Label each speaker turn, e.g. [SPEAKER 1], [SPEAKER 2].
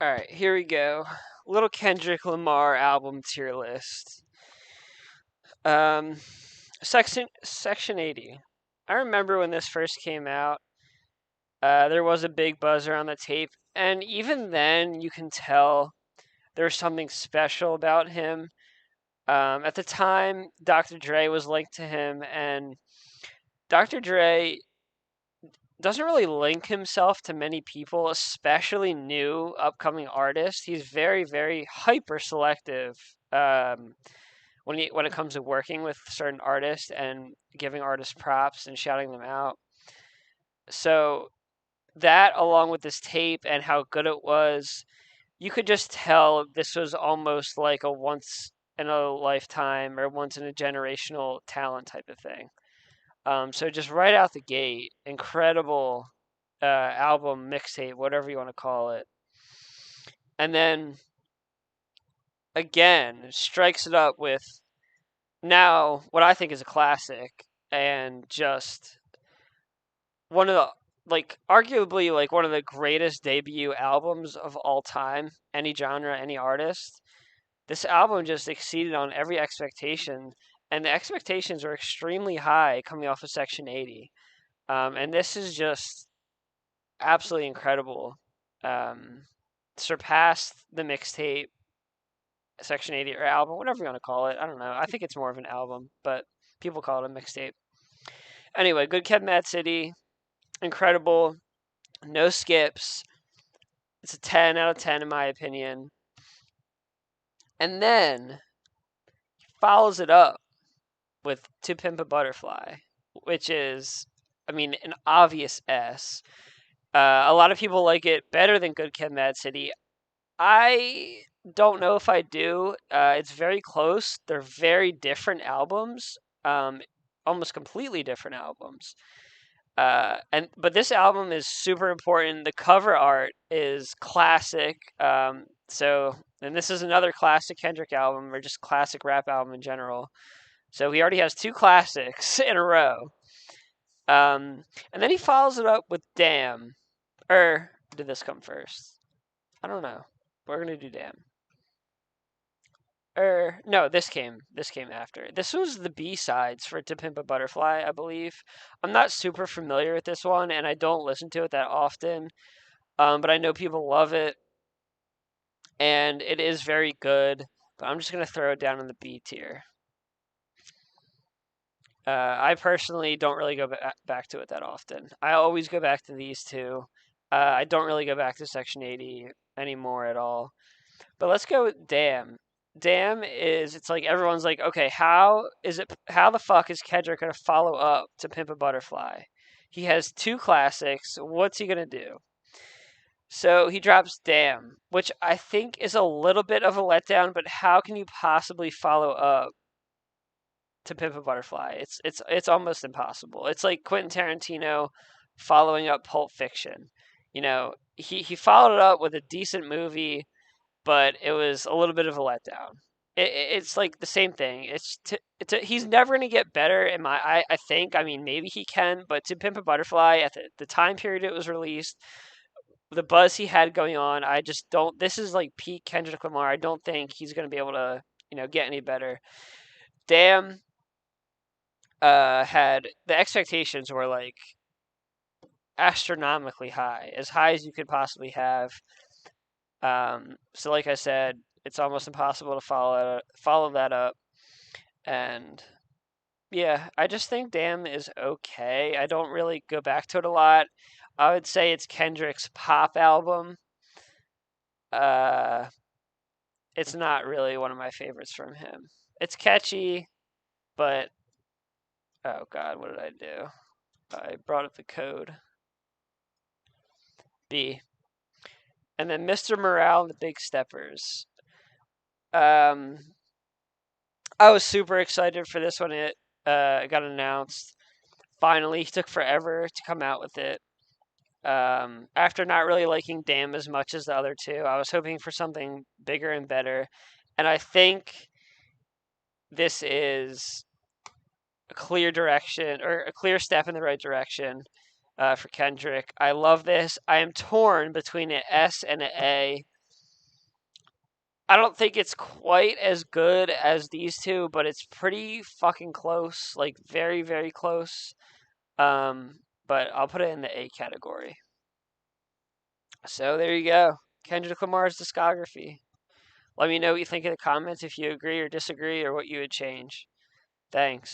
[SPEAKER 1] All right, here we go. Little Kendrick Lamar album tier list. Um, Section 80. I remember when this first came out. There was a big buzz around the tape, and even then, you can tell there's something special about him. At the time, Dr. Dre was linked to him, and Dr. Dre doesn't really link himself to many people, especially new upcoming artists. He's very, very hyper selective when it comes to working with certain artists and giving artists props and shouting them out. So that, along with this tape and how good it was, you could just tell this was almost like a once in a lifetime or once in a generational talent type of thing. So just right out the gate, incredible album, mixtape, whatever you want to call it. And then again, strikes it up with now what I think is a classic and just one of the arguably one of the greatest debut albums of all time, any genre, any artist. This album just exceeded on every expectation, and the expectations are extremely high coming off of Section 80. And this is just absolutely incredible. Um, Surpassed the mixtape, Section 80 or album, whatever you want to call it. I don't know. I think it's more of an album, but people call it a mixtape. Anyway, Good Kid, Mad City, incredible. No skips. It's a 10 out of 10 in my opinion. And then follows it up with To Pimp a Butterfly, which is, I mean, an obvious S. A lot of people like it better than Good Kid, Mad City. I don't know if I do. It's very close. They're very different albums, almost completely different albums. But this album is super important. The cover art is classic. And this is another classic Kendrick album, or just classic rap album in general. So he already has two classics in a row. And then he follows it up with Damn. Or did this come first? I don't know. We're gonna do Damn. No, this came after. This was the B-sides for To Pimp a Butterfly, I believe. I'm not super familiar with this one, and I don't listen to it that often. But I know people love it, and it is very good. But I'm just gonna throw it down in the B tier. I personally don't really go back to it that often. I always go back to these two. I don't really go back to Section 80 anymore at all. But let's go with Damn. Damn is, it's like everyone's like, okay, how the fuck is Kendrick gonna follow up to Pimp a Butterfly? He has two classics. What's he gonna do? So he drops Damn, which I think is a little bit of a letdown, but how can you possibly follow up to Pimp a Butterfly? It's almost impossible. It's like Quentin Tarantino following up Pulp Fiction. He followed it up with a decent movie, but it was a little bit of a letdown. It's like the same thing. He's never going to get better I think. I mean, maybe he can, but To Pimp a Butterfly at the time period it was released, the buzz he had going on, I just don't. This is like peak Kendrick Lamar. I don't think he's going to be able to get any better. Damn. Had the expectations were like astronomically high as you could possibly have. So like I said, it's almost impossible to follow that up. And yeah, I just think Damn is okay. I don't really go back to it a lot. I would say it's Kendrick's pop album. Uh, it's not really one of my favorites from him. It's catchy, but oh god, what did I do? I brought up the code. B. And then Mr. Morale and the Big Steppers. I was super excited for this when it got announced. Finally, he took forever to come out with it. After not really liking Damn as much as the other two, I was hoping for something bigger and better. And I think this is a clear direction, or a clear step in the right direction for Kendrick. I love this. I am torn between an S and an A. I don't think it's quite as good as these two, but it's pretty fucking close. Like, very, very close. But I'll put it in the A category. So there you go. Kendrick Lamar's discography. Let me know what you think in the comments if you agree or disagree or what you would change. Thanks.